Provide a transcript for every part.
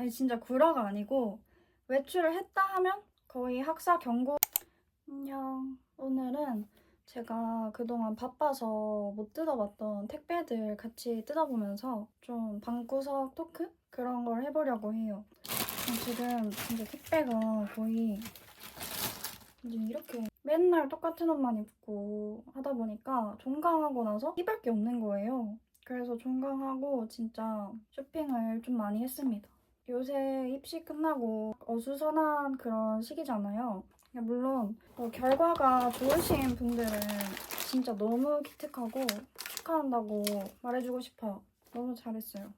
아니 진짜 구라가 아니고 외출을 했다 하면 거의 학사 경고. 안녕. 오늘은 제가 그동안 바빠서 못 뜯어봤던 택배들 같이 뜯어보면서 좀 방구석 토크? 그런 걸 해보려고 해요. 지금 진짜 택배가 거의 이제 이렇게 맨날 똑같은 옷만 입고 하다 보니까 종강하고 나서 입을 게 없는 거예요. 그래서 종강하고 진짜 쇼핑을 좀 많이 했습니다. 요새 입시 끝나고 어수선한 그런 시기잖아요. 물론 결과가 좋으신 분들은 진짜 너무 기특하고 축하한다고 말해주고 싶어요. 너무 잘했어요.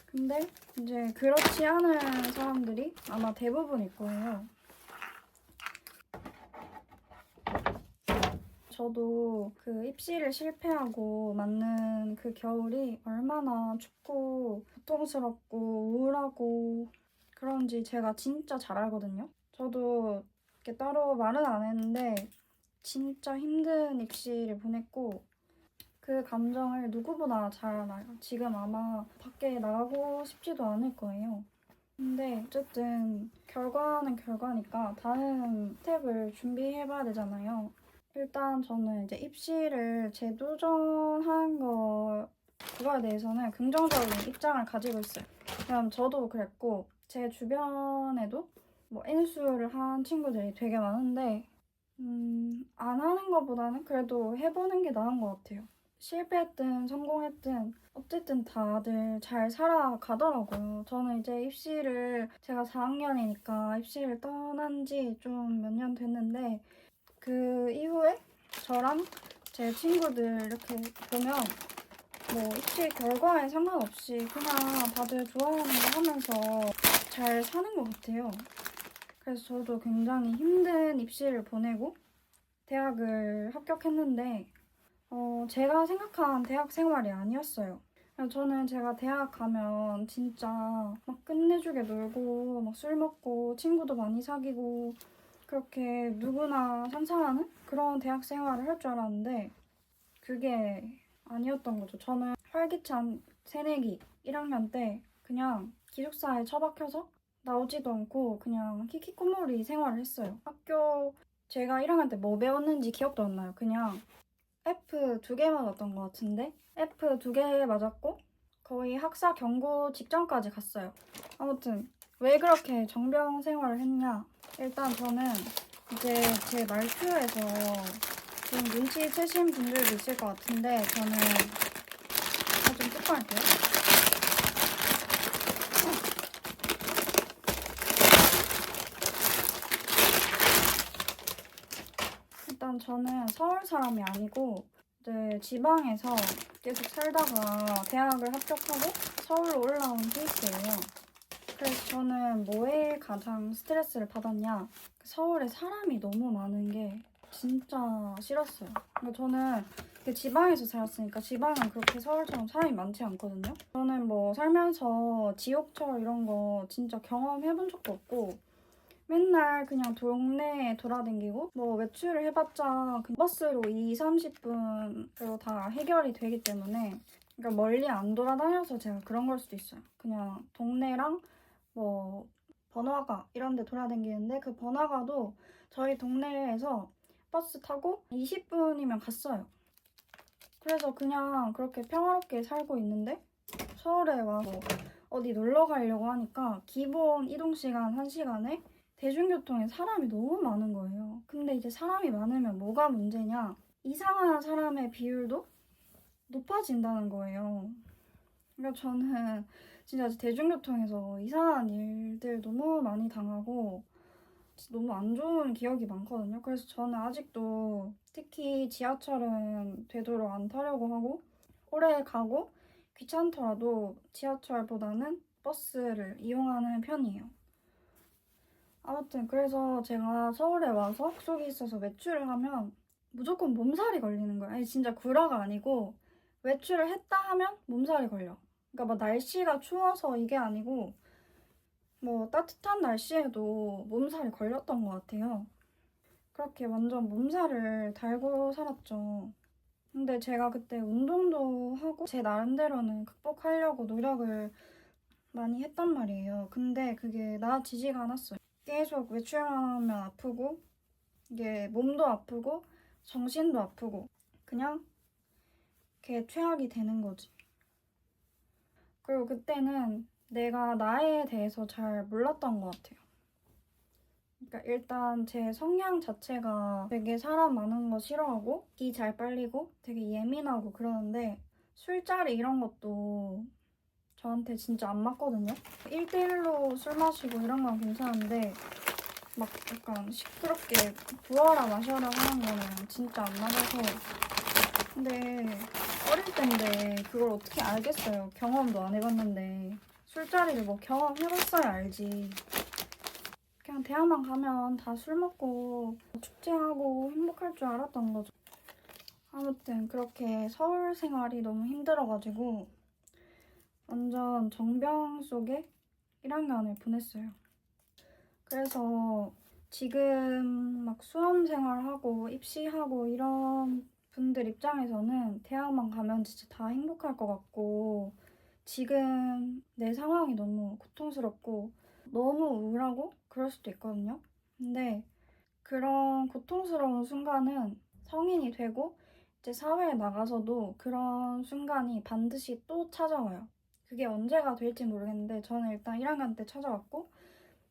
근데 이제 그렇지 않은 사람들이 아마 대부분일 거예요. 저도 그 입시를 실패하고 맞는 그 겨울이 얼마나 춥고 고통스럽고 우울하고 그런지 제가 진짜 잘 알거든요. 저도 이렇게 따로 말은 안 했는데 진짜 힘든 입시를 보냈고 그 감정을 누구보다 잘 알아요. 지금 아마 밖에 나가고 싶지도 않을 거예요. 근데 어쨌든 결과는 결과니까 다음 스텝을 준비해봐야 되잖아요. 일단 저는 이제 입시를 재도전하는 그거에 대해서는 긍정적인 입장을 가지고 있어요. 그럼 저도 그랬고 제 주변에도 뭐 N수를 한 친구들이 되게 많은데 안 하는 것보다는 그래도 해보는 게 나은 것 같아요. 실패했든 성공했든 어쨌든 다들 잘 살아가더라고요. 저는 이제 입시를 제가 4학년이니까 입시를 떠난 지 좀 몇 년 됐는데 그 이후에 저랑 제 친구들 이렇게 보면 뭐 입시 결과에 상관없이 그냥 다들 좋아하는 거 하면서 잘 사는 것 같아요. 그래서 저도 굉장히 힘든 입시를 보내고 대학을 합격했는데 제가 생각한 대학 생활이 아니었어요. 저는 제가 대학 가면 진짜 막 끝내주게 놀고 막 술 먹고 친구도 많이 사귀고 그렇게 누구나 상상하는 그런 대학 생활을 할 줄 알았는데 그게 아니었던 거죠. 저는 활기찬 새내기 1학년 때 그냥 기숙사에 처박혀서 나오지도 않고 그냥 히키코모리 생활을 했어요. 학교 제가 1학년 때 뭐 배웠는지 기억도 안 나요. 그냥 F 2개 맞았던 것 같은데 F 2개 맞았고 거의 학사 경고 직전까지 갔어요. 아무튼 왜 그렇게 정병 생활을 했냐. 일단 저는 이제 제 말투에서 좀 눈치채신 분들도 있을 것 같은데 저는 좀 똑바를게요. 일단 저는 서울 사람이 아니고 이제 지방에서 계속 살다가 대학을 합격하고 서울로 올라온 케이스예요. 그래서 저는 뭐에 가장 스트레스를 받았냐? 서울에 사람이 너무 많은 게 진짜 싫었어요. 그러니까 저는 지방에서 살았으니까 지방은 그렇게 서울처럼 사람이 많지 않거든요. 저는 뭐 살면서 지옥철 이런 거 진짜 경험해본 적도 없고 맨날 그냥 동네에 돌아다니고 뭐 외출을 해봤자 그 버스로 2, 30분으로 다 해결이 되기 때문에 그러니까 멀리 안 돌아다녀서 제가 그런 걸 수도 있어요. 그냥 동네랑 뭐 번화가 이런 데 돌아다니는데 그 번화가도 저희 동네에서 버스 타고 20분이면 갔어요. 그래서 그냥 그렇게 평화롭게 살고 있는데 서울에 와서 어디 놀러 가려고 하니까 기본 이동시간 1시간에 대중교통에 사람이 너무 많은 거예요. 근데 이제 사람이 많으면 뭐가 문제냐? 이상한 사람의 비율도 높아진다는 거예요. 그러니까 저는 진짜 대중교통에서 이상한 일들 너무 많이 당하고 너무 안 좋은 기억이 많거든요. 그래서 저는 아직도 특히 지하철은 되도록 안 타려고 하고 오래 가고 귀찮더라도 지하철보다는 버스를 이용하는 편이에요. 아무튼 그래서 제가 서울에 와서 숙소에 있어서 외출을 하면 무조건 몸살이 걸리는 거예요. 아니 진짜 구라가 아니고 외출을 했다 하면 몸살이 걸려. 그러니까 막 날씨가 추워서 이게 아니고 뭐 따뜻한 날씨에도 몸살이 걸렸던 것 같아요. 그렇게 완전 몸살을 달고 살았죠. 근데 제가 그때 운동도 하고 제 나름대로는 극복하려고 노력을 많이 했단 말이에요. 근데 그게 나아지지가 않았어요. 계속 외출하면 아프고 이게 몸도 아프고 정신도 아프고 그냥 이렇게 최악이 되는 거지. 그리고 그때는 내가 나에 대해서 잘 몰랐던 것 같아요. 그러니까 일단 제 성향 자체가 되게 사람 많은 거 싫어하고 기 잘 빨리고 되게 예민하고 그러는데 술자리 이런 것도 저한테 진짜 안 맞거든요. 1대1로 술 마시고 이런 건 괜찮은데 막 약간 시끄럽게 부어라 마셔라 하는 거는 진짜 안 맞아서. 근데 어릴 땐데 그걸 어떻게 알겠어요. 경험도 안 해봤는데. 술자리를 뭐 경험해봤어야 알지. 그냥 대학만 가면 다 술 먹고 축제하고 행복할 줄 알았던 거죠. 아무튼 그렇게 서울 생활이 너무 힘들어가지고 완전 정병 속에 1학년을 보냈어요. 그래서 지금 막 수험 생활하고 입시하고 이런 분들 입장에서는 대학만 가면 진짜 다 행복할 것 같고 지금 내 상황이 너무 고통스럽고 너무 우울하고 그럴 수도 있거든요. 근데 그런 고통스러운 순간은 성인이 되고 이제 사회에 나가서도 그런 순간이 반드시 또 찾아와요. 그게 언제가 될지 모르겠는데 저는 일단 1학년 때 찾아왔고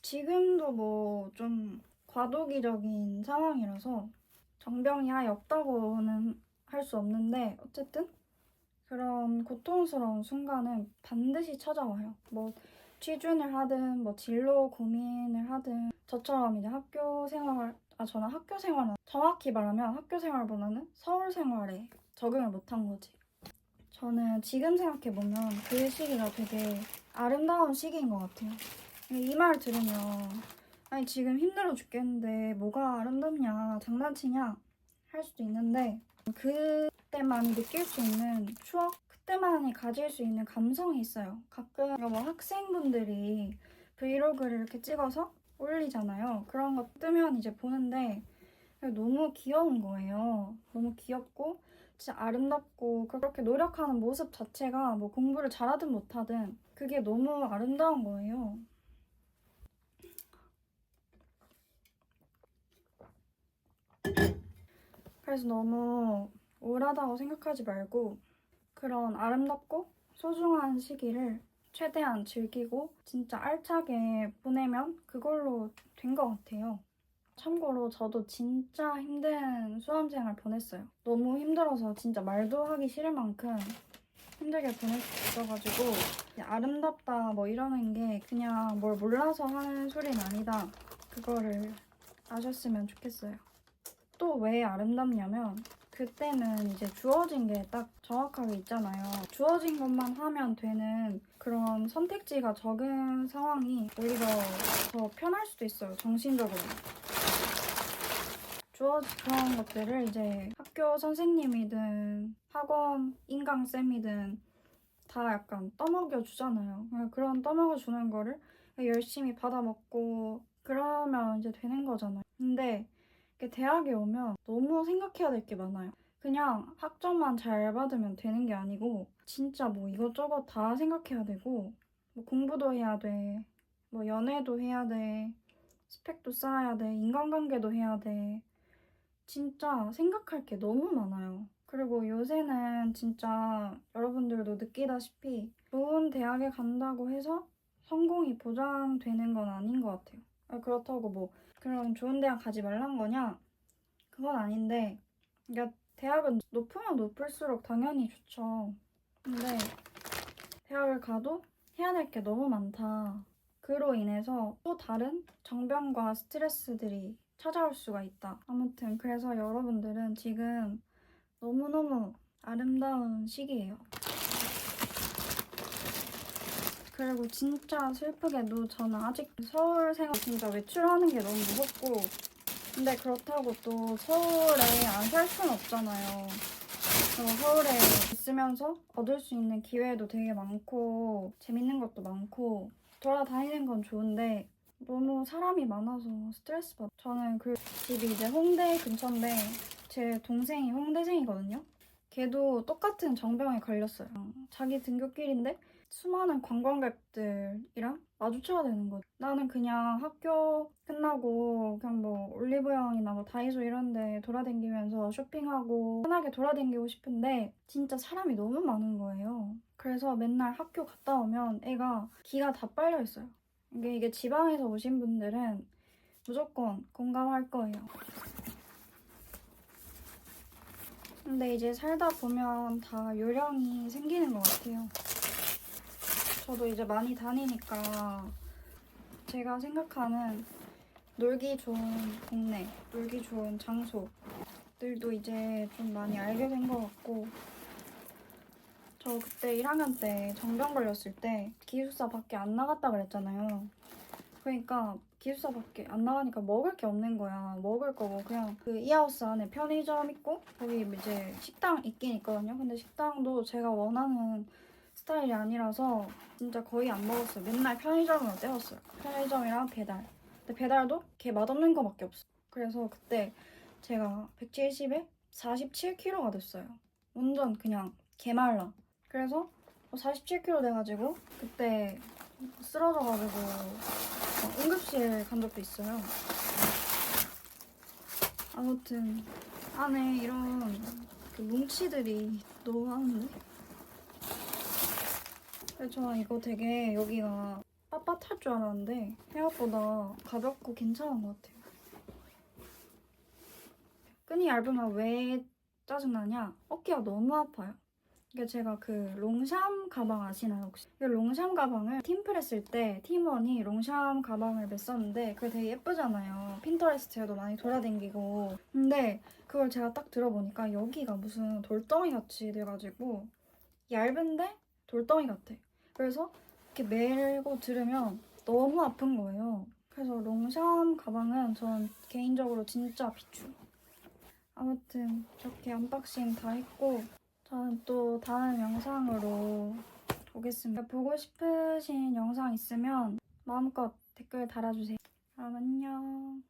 지금도 뭐 좀 과도기적인 상황이라서 정병이 아예 없다고는 할 수 없는데 어쨌든 그런 고통스러운 순간은 반드시 찾아와요. 뭐 취준을 하든 뭐 진로 고민을 하든 저처럼 이제 학교 생활 저는 학교 생활은 정확히 말하면 학교 생활보다는 서울 생활에 적응을 못한 거지. 저는 지금 생각해보면 그 시기가 되게 아름다운 시기인 것 같아요. 이 말 들으면 아니 지금 힘들어 죽겠는데 뭐가 아름답냐 장난치냐 할 수도 있는데 그때만 느낄 수 있는 추억 그때만이 가질 수 있는 감성이 있어요. 가끔 뭐 학생분들이 브이로그를 이렇게 찍어서 올리잖아요. 그런 거 뜨면 이제 보는데 너무 귀여운 거예요. 너무 귀엽고 진짜 아름답고 그렇게 노력하는 모습 자체가 뭐 공부를 잘하든 못하든 그게 너무 아름다운 거예요. 그래서 너무 우울하다고 생각하지 말고 그런 아름답고 소중한 시기를 최대한 즐기고 진짜 알차게 보내면 그걸로 된 것 같아요. 참고로 저도 진짜 힘든 수험생활 보냈어요. 너무 힘들어서 진짜 말도 하기 싫을 만큼 힘들게 보냈어가지고 아름답다 뭐 이러는 게 그냥 뭘 몰라서 하는 소리는 아니다. 그거를 아셨으면 좋겠어요. 또 왜 아름답냐면 그때는 이제 주어진 게 딱 정확하게 있잖아요. 주어진 것만 하면 되는 그런 선택지가 적은 상황이 오히려 더 편할 수도 있어요. 정신적으로. 그런 것들을 이제 학교 선생님이든 학원 인강쌤이든 다 약간 떠먹여 주잖아요. 그런 떠먹여 주는 거를 열심히 받아먹고 그러면 이제 되는 거잖아요. 근데 대학에 오면 너무 생각해야 될 게 많아요. 그냥 학점만 잘 받으면 되는 게 아니고 진짜 뭐 이것저것 다 생각해야 되고 뭐 공부도 해야 돼. 뭐 연애도 해야 돼. 스펙도 쌓아야 돼. 인간관계도 해야 돼. 진짜 생각할 게 너무 많아요. 그리고 요새는 진짜 여러분들도 느끼다시피 좋은 대학에 간다고 해서 성공이 보장되는 건 아닌 것 같아요. 그렇다고 뭐 그럼 좋은 대학 가지 말란 거냐? 그건 아닌데 그러니까 대학은 높으면 높을수록 당연히 좋죠. 근데 대학을 가도 해야 될 게 너무 많다. 그로 인해서 또 다른 정병과 스트레스들이 찾아올 수가 있다. 아무튼 그래서 여러분들은 지금 너무너무 아름다운 시기예요. 그리고 진짜 슬프게도 저는 아직 서울 생활 진짜 외출하는 게 너무 무섭고 근데 그렇다고 또 서울에 안 살 수는 없잖아요. 서울에 있으면서 얻을 수 있는 기회도 되게 많고 재밌는 것도 많고 돌아다니는 건 좋은데 너무 사람이 많아서 스트레스 받아. 저는 그 집이 이제 홍대 근처인데 제 동생이 홍대생이거든요. 걔도 똑같은 정병에 걸렸어요. 자기 등굣길인데 수많은 관광객들이랑 마주쳐야 되는 거죠. 나는 그냥 학교 끝나고 그냥 뭐 올리브영이나 뭐 다이소 이런 데 돌아다니면서 쇼핑하고 편하게 돌아다니고 싶은데 진짜 사람이 너무 많은 거예요. 그래서 맨날 학교 갔다 오면 애가 기가 다 빨려 있어요. 이게 지방에서 오신 분들은 무조건 공감할 거예요. 근데 이제 살다 보면 다 요령이 생기는 것 같아요. 저도 이제 많이 다니니까 제가 생각하는 놀기 좋은 동네, 놀기 좋은 장소들도 이제 좀 많이 알게 된 것 같고, 저 그때 1학년 때 정병 걸렸을 때 기숙사 밖에 안 나갔다 그랬잖아요. 그러니까 기숙사 밖에 안 나가니까 먹을 게 없는 거야. 먹을 거고 그냥 그 이하우스 안에 편의점 있고 거기 이제 식당 있긴 있거든요. 근데 식당도 제가 원하는 스타일이 아니라서 진짜 거의 안 먹었어요. 맨날 편의점으로 때웠어요. 편의점이랑 배달. 근데 배달도 걔 맛없는 거밖에 없어. 그래서 그때 제가 170에 47kg가 됐어요. 완전 그냥 개말라. 그래서 47kg 돼가지고 그때 쓰러져가지고 응급실 간 적도 있어요. 아무튼 안에 이런 그 뭉치들이 너무 하는데. 근데 저는 이거 되게 여기가 빳빳할 줄 알았는데 생각보다 가볍고 괜찮은 것 같아요. 끈이 얇으면 왜 짜증나냐? 어깨가 너무 아파요. 이게 제가 그 롱샴 가방 아시나요 혹시? 이 롱샴 가방을 팀플 했을 때 팀원이 롱샴 가방을 맸었는데 그게 되게 예쁘잖아요. 핀터레스트에도 많이 돌아다니고. 근데 그걸 제가 딱 들어보니까 여기가 무슨 돌덩이 같이 돼가지고 얇은데 돌덩이 같아. 그래서 이렇게 메고 들으면 너무 아픈 거예요. 그래서 롱샴 가방은 전 개인적으로 진짜 비추. 아무튼 이렇게 언박싱 다 했고 저는 또 다음 영상으로 오겠습니다. 보고 싶으신 영상 있으면 마음껏 댓글 달아주세요. 그럼 안녕.